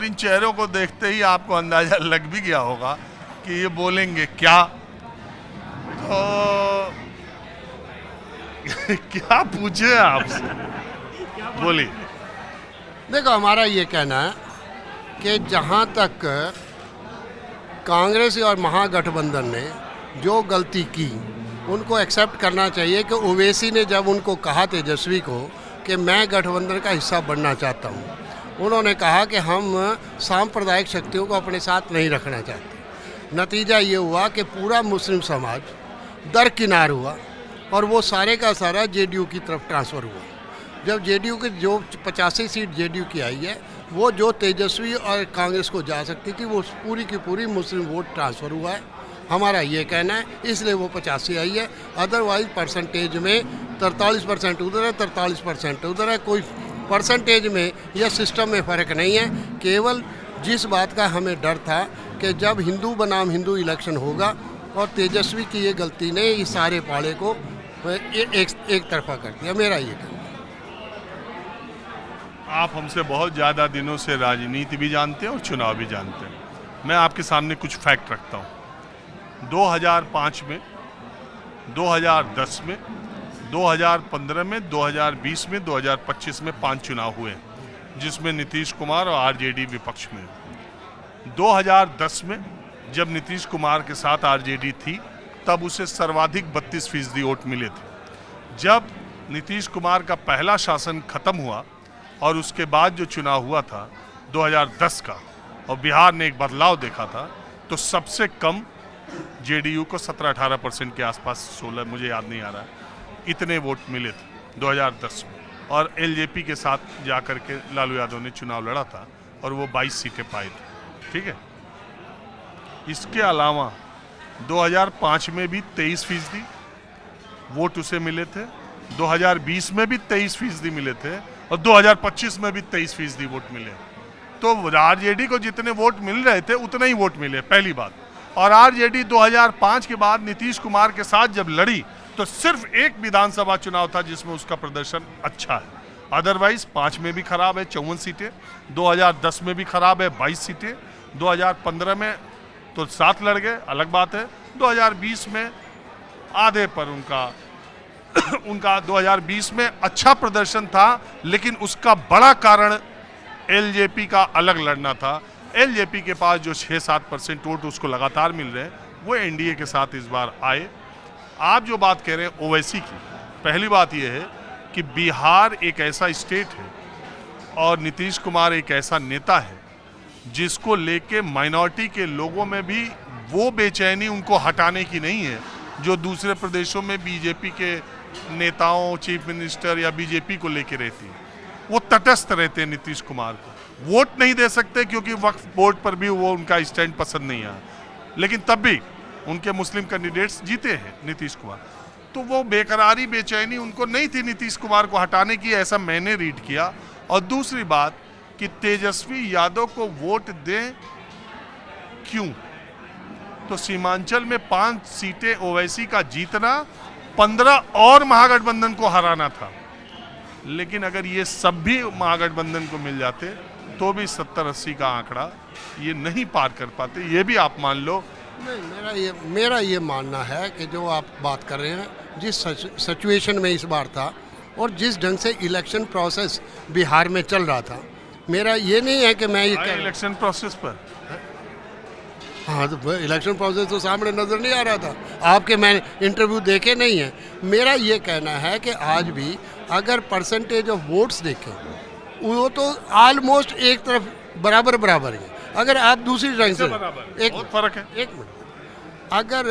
और इन चेहरों को देखते ही आपको अंदाजा लग भी गया होगा कि ये बोलेंगे क्या। तो क्या पूछे आपसे, बोलिए। देखो, हमारा ये कहना है कि जहाँ तक कांग्रेस और महागठबंधन ने जो गलती की उनको एक्सेप्ट करना चाहिए कि ओवैसी ने जब उनको कहा तेजस्वी को कि मैं गठबंधन का हिस्सा बनना चाहता हूँ, उन्होंने कहा कि हम सांप्रदायिक शक्तियों को अपने साथ नहीं रखना चाहते। नतीजा ये हुआ कि पूरा मुस्लिम समाज दरकिनार हुआ और वो सारे का सारा जेडीयू की तरफ ट्रांसफ़र हुआ। जब जेडीयू की जो 85 सीट जेडीयू की आई है, वो जो तेजस्वी और कांग्रेस को जा सकती थी, वो पूरी की पूरी मुस्लिम वोट ट्रांसफ़र हुआ है। हमारा ये कहना है, इसलिए वो 85 आई है। अदरवाइज परसेंटेज में 43% उधर है, 43% उधर है। कोई परसेंटेज में या सिस्टम में फ़र्क नहीं है। केवल जिस बात का हमें डर था कि जब हिंदू बनाम हिंदू इलेक्शन होगा और तेजस्वी की ये गलती ने इस सारे पाड़े को एक तरफा कर दिया। मेरा ये कहना। आप हमसे बहुत ज़्यादा दिनों से राजनीति भी जानते हैं और चुनाव भी जानते हैं। मैं आपके सामने कुछ फैक्ट रखता हूँ। 2005 में, 2010 में, 2015 में, 2020 में, 2025 में 5 चुनाव हुए, जिसमें नीतीश कुमार और आरजेडी विपक्ष में। 2010 में जब नीतीश कुमार के साथ आरजेडी थी, तब उसे सर्वाधिक 32% वोट मिले थे। जब नीतीश कुमार का पहला शासन खत्म हुआ और उसके बाद जो चुनाव हुआ था 2010 का, और बिहार ने एक बदलाव देखा था, तो सबसे कम जेडीयू को 17-18% के आसपास, 16 मुझे याद नहीं आ रहा है, इतने वोट मिले थे 2010 में। और एलजेपी के साथ जाकर के लालू यादव ने चुनाव लड़ा था और वो 22 सीटें पाए थे। ठीक है। इसके अलावा 2005 में भी 23% वोट उसे मिले थे, 2020 में भी 23% मिले थे और 2025 में भी 23% वोट मिले। तो आरजेडी को जितने वोट मिल रहे थे उतने ही वोट मिले, पहली बात। और आरजेडी 2005 के बाद नीतीश कुमार के साथ जब लड़ी तो सिर्फ एक विधानसभा चुनाव था जिसमें उसका प्रदर्शन अच्छा है। अदरवाइज 5 में भी खराब है, 54 सीटें, 2010 में भी खराब है, 22 सीटें, 2015 में तो 7 लड़ गए, अलग बात है। 2020 में आधे पर उनका 2020 में अच्छा प्रदर्शन था, लेकिन उसका बड़ा कारण एलजेपी का अलग लड़ना था। एलजेपी के पास जो 6-7% वोट उसको लगातार मिल रहे हैं, वो एनडीए के साथ इस बार आए। आप जो बात कह रहे हैं ओवैसी की, पहली बात यह है कि बिहार एक ऐसा स्टेट है और नीतीश कुमार एक ऐसा नेता है जिसको लेके माइनॉरिटी के लोगों में भी वो बेचैनी उनको हटाने की नहीं है जो दूसरे प्रदेशों में बीजेपी के नेताओं, चीफ मिनिस्टर या बीजेपी को लेके रहती है। वो तटस्थ रहते हैं नीतीश कुमार को, वोट नहीं दे सकते क्योंकि वक्फ बोर्ड पर भी वो उनका स्टैंड पसंद नहीं आया, लेकिन तब भी उनके मुस्लिम कैंडिडेट्स जीते हैं नीतीश कुमार। तो वो बेकरारी, बेचैनी उनको नहीं थी नीतीश कुमार को हटाने की, ऐसा मैंने रीड किया। और दूसरी बात कि तेजस्वी यादव को वोट दें क्यों, तो सीमांचल में 5 सीटें ओवैसी का जीतना, 15 और महागठबंधन को हराना था। लेकिन अगर ये सब भी महागठबंधन को मिल जाते तो भी 70-80 का आंकड़ा ये नहीं पार कर पाते, ये भी आप मान लो। नहीं, मेरा ये मानना है कि जो आप बात कर रहे हैं, जिस सिचुएशन में इस बार था और जिस ढंग से इलेक्शन प्रोसेस बिहार में चल रहा था, मेरा ये नहीं है कि मैं ये इलेक्शन प्रोसेस पर, हाँ, तो इलेक्शन प्रोसेस तो सामने नज़र नहीं आ रहा था आपके, मैंने इंटरव्यू देखे नहीं है। मेरा ये कहना है कि आज भी अगर परसेंटेज ऑफ वोट्स देखें, वो तो ऑलमोस्ट एक तरफ बराबर है। अगर आप दूसरी ढंग से एक फर्क है, एक मिनट, अगर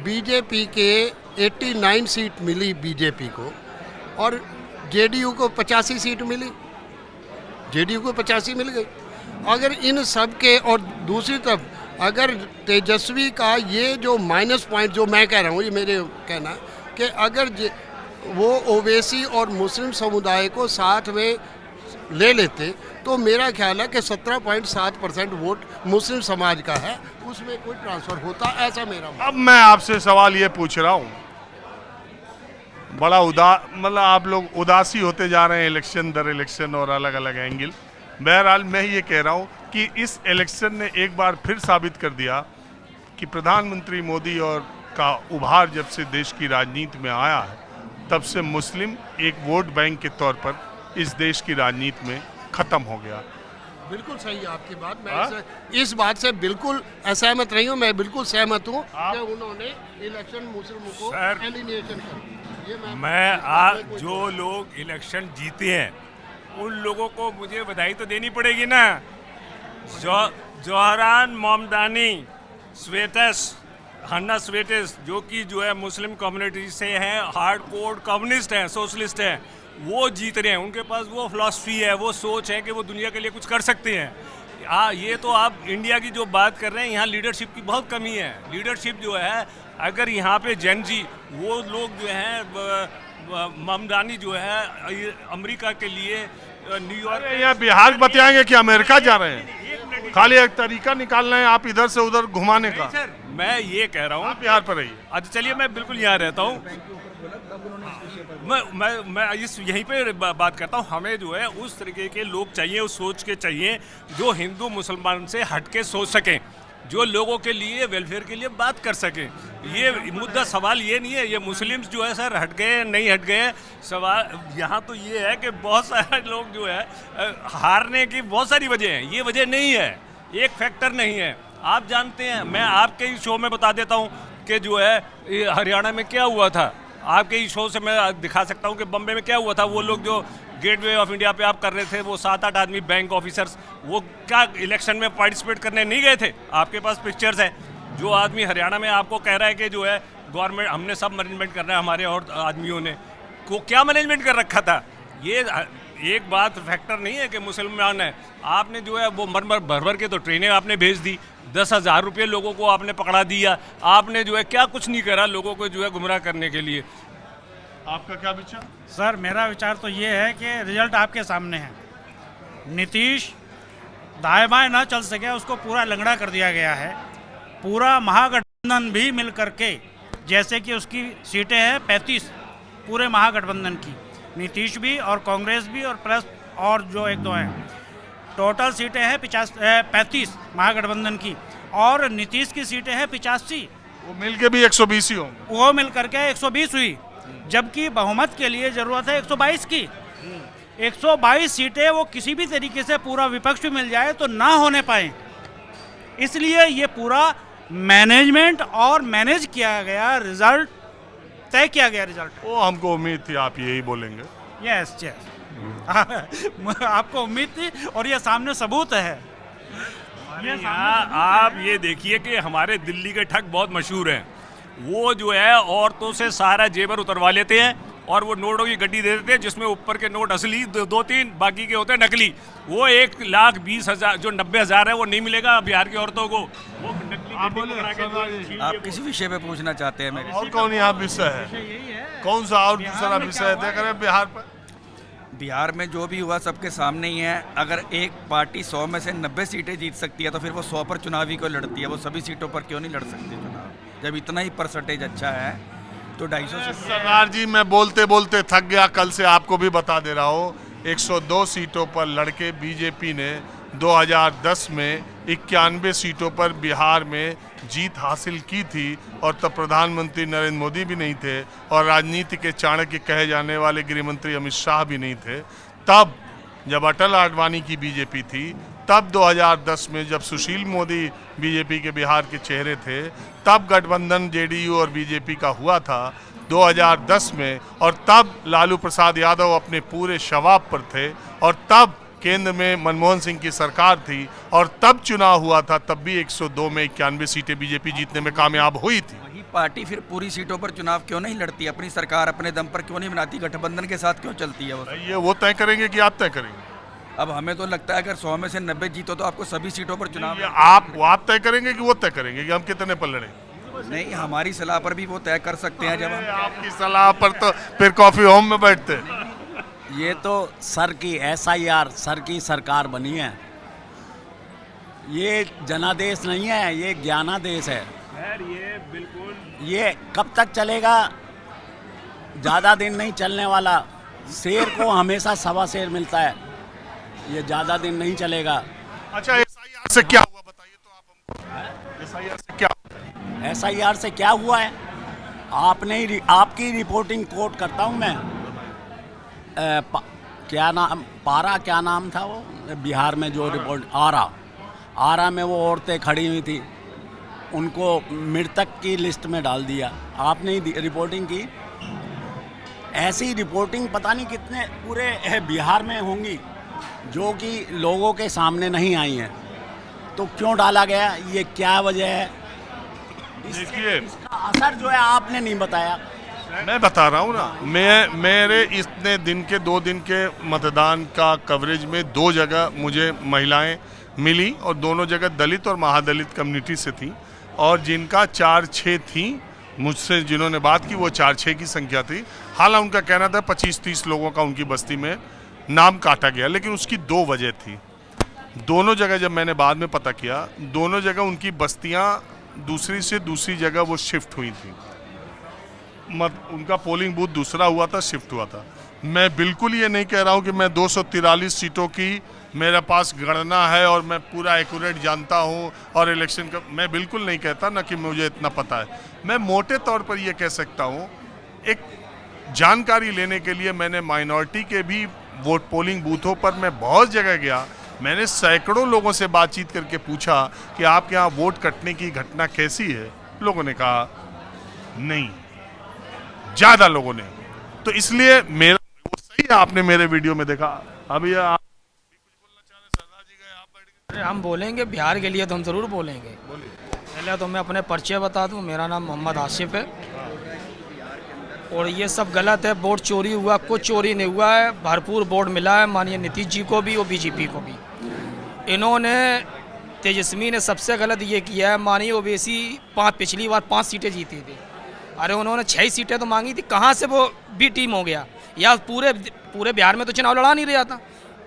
बीजेपी के 89 सीट मिली बीजेपी को और जेडीयू को 85 सीट मिली, जेडीयू को 85 मिल गई। अगर इन सब के, और दूसरी तरफ अगर तेजस्वी का ये जो माइनस पॉइंट जो मैं कह रहा हूँ, ये मेरे कहना है कि अगर वो ओवैसी और मुस्लिम समुदाय को साथ में ले लेते तो मेरा ख्याल है कि 17.7% वोट मुस्लिम समाज का है, उसमें कोई ट्रांसफ़र होता, ऐसा मेरा। अब मैं आपसे सवाल ये पूछ रहा हूँ, बड़ा मतलब आप लोग उदासी होते जा रहे हैं इलेक्शन दर इलेक्शन और अलग अलग एंगल। बहरहाल मैं ये कह रहा हूँ कि इस इलेक्शन ने एक बार फिर साबित कर दिया कि प्रधानमंत्री मोदी और का उभार जब से देश की राजनीति में आया है, तब से मुस्लिम एक वोट बैंक के तौर पर इस देश की राजनीति में ख़त्म हो गया। बिल्कुल सही है आपकी बात। मैं इस बात से बिल्कुल असहमत नहीं हूँ। मैं बिल्कुल सहमत हूँ कि उन्होंने इलेक्शन मुस्लिमों को एलिमिनेशन कर। ये मैं जो लोग इलेक्शन जीते हैं उन लोगों को मुझे बधाई तो देनी पड़ेगी ना। जौहरान मोमदानी स्वेटस हन्ना स्वेटस जो कि जो है मुस्लिम कम्युनिटी से हैं, हार्ड कोर कम्युनिस्ट हैं, सोशलिस्ट हैं, वो जीत रहे हैं। उनके पास वो फिलॉसफी है, वो सोच है कि वो दुनिया के लिए कुछ कर सकते हैं। ये तो आप इंडिया की जो बात कर रहे हैं, यहाँ लीडरशिप की बहुत कमी है। लीडरशिप जो है, अगर यहाँ पे जैन जी वो लोग जो हैं ममदानी जो है अमेरिका के लिए न्यूयॉर्क, यहाँ बिहार बताएंगे कि अमेरिका जा रहे हैं, खाली एक तरीका निकाल रहे हैं आप इधर से उधर घुमाने का। सर मैं ये कह रहा हूँ बिहार पर रहिए। अच्छा चलिए, मैं बिल्कुल यहाँ रहता हूँ। मैं इस यहीं पे बात करता हूँ। हमें जो है उस तरीके के लोग चाहिए, उस सोच के चाहिए जो हिंदू मुसलमान से हट के सोच सकें, जो लोगों के लिए वेलफेयर के लिए बात कर सकें। ये मुद्दा सवाल ये नहीं है ये मुस्लिम्स जो है सर हट गए नहीं हट गए। सवाल यहाँ तो ये है कि बहुत सारे लोग जो है हारने की बहुत सारी वजह हैं, ये वजह नहीं है, एक फैक्टर नहीं है। आप जानते हैं, मैं आपके ही शो में बता देता हूँ कि जो है हरियाणा में क्या हुआ था। आपके ही शो से मैं दिखा सकता हूँ कि बम्बे में क्या हुआ था। वो लोग जो गेटवे ऑफ इंडिया पे आप कर रहे थे, वो 7-8 आदमी बैंक ऑफिसर्स, वो क्या इलेक्शन में पार्टिसिपेट करने नहीं गए थे? आपके पास पिक्चर्स हैं। जो आदमी हरियाणा में आपको कह रहा है कि जो है गवर्नमेंट हमने सब मैनेजमेंट करना है, हमारे और आदमियों ने को क्या मैनेजमेंट कर रखा था? ये एक बात फैक्टर नहीं है कि मुसलमान है। आपने जो है वो भर भर के तो ट्रेनें आपने भेज दी, 10,000 रुपये लोगों को आपने पकड़ा दिया। आपने जो है क्या कुछ नहीं करा लोगों को जो है गुमराह करने के लिए। आपका क्या विचार? सर मेरा विचार तो ये है कि रिजल्ट आपके सामने है। नीतीश दाएं बाएं ना चल सके, उसको पूरा लंगड़ा कर दिया गया है। पूरा महागठबंधन भी मिल करके, जैसे कि उसकी सीटें हैं 35 पूरे महागठबंधन की, नीतीश भी और कांग्रेस भी और प्लस और जो 1-2 हैं, टोटल सीटें हैं 35 महागठबंधन की, और नीतीश की सीटें हैं 85। वो मिल के भी 120 ही होंगे। वो मिल करके 120 हुई, जबकि बहुमत के लिए जरूरत है 122 की। 122 सीटें वो किसी भी तरीके से पूरा विपक्ष भी मिल जाए तो ना होने पाए। इसलिए ये पूरा मैनेजमेंट और मैनेज किया गया रिजल्ट, तय किया गया रिजल्ट। वो हमको उम्मीद थी आप यही बोलेंगे। यस आपको उम्मीद थी और ये सामने सबूत है। आप ये देखिए कि हमारे दिल्ली के ठग बहुत मशहूर हैं। वो जो है औरतों से सारा जेवर उतरवा लेते हैं और वो नोटों की गड्डी दे देते हैं, जिसमें ऊपर के नोट असली 2-3 बाकी के होते हैं नकली। वो 1,20,000 जो 90,000 है वो नहीं मिलेगा बिहार की औरतों को। वो नकली आप किस विषय पे पूछना चाहते हैं मेरे? और कौन यहाँ विषय है? कौन सा और दूसरा विषय देख रहे हैं बिहार पर? बिहार में जो भी हुआ सबके सामने ही है। अगर एक पार्टी 100 में से 90 सीटें जीत सकती है तो फिर वो 100 पर चुनावी को लड़ती है। वो सभी सीटों पर क्यों नहीं लड़ सकती चुनाव? जब इतना ही परसेंटेज अच्छा है तो 250 सरदार जी, मैं बोलते बोलते थक गया। कल से आपको भी बता दे रहा हूँ, 102 सीटों पर लड़के बीजेपी ने 2010 में 91 सीटों पर बिहार में जीत हासिल की थी, और तब प्रधानमंत्री नरेंद्र मोदी भी नहीं थे और राजनीति के चाणक्य कहे जाने वाले गृहमंत्री अमित शाह भी नहीं थे। तब जब अटल आडवाणी की बीजेपी थी, तब 2010 में जब सुशील मोदी बीजेपी के बिहार के चेहरे थे, तब गठबंधन जेडीयू और बीजेपी का हुआ था 2010 में, और तब लालू प्रसाद यादव अपने पूरे शबाब पर थे, और तब केंद्र में मनमोहन सिंह की सरकार थी, और तब चुनाव हुआ था। तब भी 102 में 91 सीटें बीजेपी जीतने में कामयाब हुई थी। वही पार्टी फिर पूरी सीटों पर चुनाव क्यों नहीं लड़ती? अपनी सरकार अपने दम पर क्यों नहीं बनाती? गठबंधन के साथ क्यों चलती है वो? ये वो तय करेंगे कि आप तय करेंगे? अब हमें तो लगता है अगर 100 में से 90 जीतो तो आपको सभी सीटों पर चुनाव ये आप तय करेंगे कि वो तय करेंगे कि हम कितने पर लड़ें? नहीं, हमारी सलाह पर भी वो तय कर सकते हैं। जब हम आपकी सलाह पर तो फिर कॉफी होम में बैठते। ये तो सर की SIR सर की सरकार बनी है। ये जनादेश नहीं है, ये ज्ञानादेश है। ये बिल्कुल ये कब तक चलेगा? ज़्यादा दिन नहीं चलने वाला। शेर को हमेशा सवा शेर मिलता है। ये ज़्यादा दिन नहीं चलेगा। अच्छा, एसआईआर से क्या हुआ बताइए तो आप हमको। एसआईआर से क्या हुआ? SIR से क्या हुआ है? आपकी रिपोर्टिंग कोट करता हूँ मैं। क्या नाम, पारा क्या नाम था वो, बिहार में जो रिपोर्ट, आरा में वो औरतें खड़ी हुई थी, उनको मृतक की लिस्ट में डाल दिया। आपने ही रिपोर्टिंग की। ऐसी रिपोर्टिंग पता नहीं कितने पूरे बिहार में होंगी जो कि लोगों के सामने नहीं आई हैं। तो क्यों डाला गया, ये क्या वजह है? देखिए, इसका असर जो है आपने नहीं बताया। मैं बता रहा हूँ ना, मेरे इतने दिन के 2 दिन के मतदान का कवरेज में 2 जगह मुझे महिलाएं मिली और दोनों जगह दलित और महादलित कम्युनिटी से थी, और जिनका 4-6 थी मुझसे जिन्होंने बात की वो 4-6 की संख्या थी। हालांकि उनका कहना था 25-30 लोगों का उनकी बस्ती में नाम काटा गया, लेकिन उसकी 2 वजह थी। दोनों जगह जब मैंने बाद में पता किया, दोनों जगह उनकी बस्तियां दूसरी से दूसरी जगह वो शिफ्ट हुई थी। उनका पोलिंग बूथ दूसरा हुआ था, शिफ्ट हुआ था। मैं बिल्कुल ये नहीं कह रहा हूँ कि मैं 243 सीटों की मेरे पास गणना है और मैं पूरा एक्यूरेट जानता हूँ और इलेक्शन का, मैं बिल्कुल नहीं कहता ना कि मुझे इतना पता है। मैं मोटे तौर पर ये कह सकता हूँ, एक जानकारी लेने के लिए मैंने माइनॉरिटी के भी वोट पोलिंग बूथों पर मैं बहुत जगह गया। मैंने सैकड़ों लोगों से बातचीत करके पूछा कि आपके यहाँ वोट कटने की घटना कैसी है। लोगों ने कहा नहीं, ज़्यादा लोगों ने। तो इसलिए मेरा वो सही है, आपने मेरे वीडियो में देखा। अभी आप भी कुछ बोलना चाह रहे, सरदार जी गए, आप बैठ गए। अरे हम बोलेंगे बिहार के लिए तो हम ज़रूर बोलेंगे। पहले तो मैं अपने परिचय बता दूं, मेरा नाम मोहम्मद आसिफ है और ये सब गलत है। वोट चोरी हुआ, कुछ चोरी नहीं हुआ है, भरपूर वोट मिला है माननीय नीतीश जी को भी और बीजेपी को भी। इन्होंने, तेजस्वी ने सबसे गलत ये किया है, माननीय ओवैसी पिछली बार 5 सीटें जीती थी। अरे उन्होंने 6 सीटें तो मांगी थी, कहाँ से वो बी टीम हो गया? या पूरे बिहार में तो चुनाव लड़ा नहीं रहा था।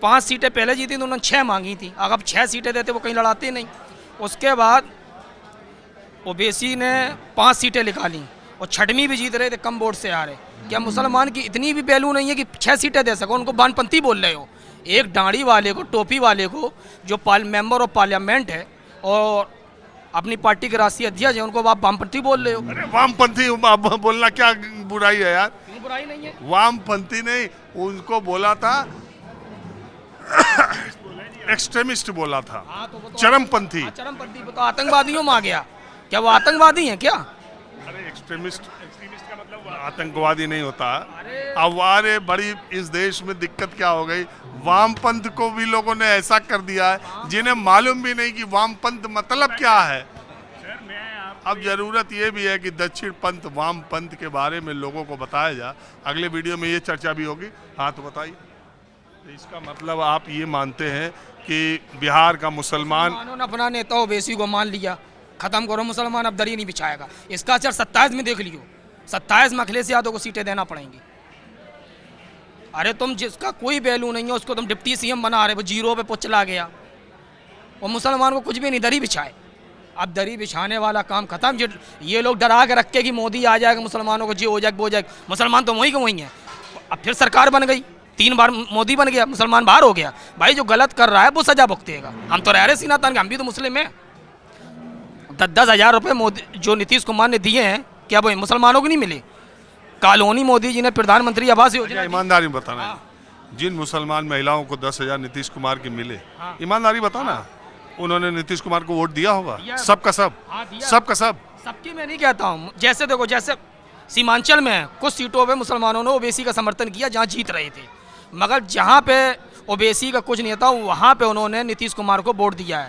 5 सीटें पहले जीती तो उन्होंने 6 मांगी थी। अगर 6 सीटें देते वो कहीं लड़ाते नहीं। उसके बाद ओवैसी ने 5 सीटें निकाली और 6वीं भी जीत रहे थे, कम वोट से आ रहे। क्या मुसलमान की इतनी भी वैल्यू नहीं है कि 6 सीटें दे सको? उनको वामपंथी बोल रहे हो। एक दाढ़ी वाले को, टोपी वाले को, जो मेंबर ऑफ पार्लियामेंट है और अपनी पार्टी के राष्ट्रीय अध्यक्ष है, उनको आप वामपंथी बोल रहे हो। अरे वामपंथी बोलना क्या बुराई है यार? क्यों बुराई नहीं है? वामपंथी नहीं, उनको बोला था एक्सट्रीमिस्ट बोला था। तो वो तो चरमपंथी। चरमपंथी वो तो आतंकवादियों में आ गया। क्या वो आतंकवादी हैं क्या? अरे एक्सट्रीमिस्ट का मतलब आतंकवादी नहीं होता। अब हमारे बड़ी इस देश में दिक्कत क्या हो गई, वामपंथ को भी लोगों ने ऐसा कर दिया है जिन्हें मालूम भी नहीं कि वामपंथ मतलब क्या है। अब जरूरत ये भी है कि दक्षिण पंथ वामपंथ के बारे में लोगों को बताया जाए। अगले वीडियो में ये चर्चा भी होगी। हाँ तो बताइए, तो इसका मतलब आप ये मानते हैं कि बिहार का मुसलमान ने अपना नेता ओवैसी को मान लिया, खत्म करो, मुसलमान अब दरी नहीं बिछाएगा। इसका असर 27 में देख लियो। 27 में अखिलेश यादव को सीटें देना पड़ेंगी। अरे तुम जिसका कोई वैल्यू नहीं है उसको तुम डिप्टी सीएम बना रहे हो, 0 पे चला गया। और मुसलमान को कुछ भी नहीं, दरी बिछाए। अब दरी बिछाने वाला काम खत्म। ये लोग डरा के रखे कि मोदी आ जाएगा, मुसलमानों को जो हो जाएगा वो जाएगा। मुसलमान तो वहीं के वहीं है। अब फिर सरकार बन गई, 3 बार मोदी बन गया, मुसलमान बाहर हो गया। भाई जो गलत कर रहा है वो सजा भुगतेगा। हम तो रह रहे सीना तान के, हम भी तो मुस्लिम हैं। 10-10 हज़ार रुपये मोदी जो नीतीश कुमार ने दिए हैं, क्या वो मुसलमानों को नहीं मिले? कॉलोनी मोदी जी ने प्रधानमंत्री आवास योजना, ईमानदारी में बताना, जिन मुसलमान महिलाओं को 10,000 नीतीश कुमार के मिले, ईमानदारी बताना, उन्होंने नीतीश कुमार को वोट दिया होगा? सबका सब, सबका सब। सबकी मैं नहीं कहता हूँ। जैसे देखो, जैसे सीमांचल में कुछ सीटों पे मुसलमानों ने ओवैसी का समर्थन किया जहाँ जीत रहे थे, मगर जहाँ पे ओवैसी का कुछ नहीं था वहाँ पे उन्होंने नीतीश कुमार को वोट दिया है।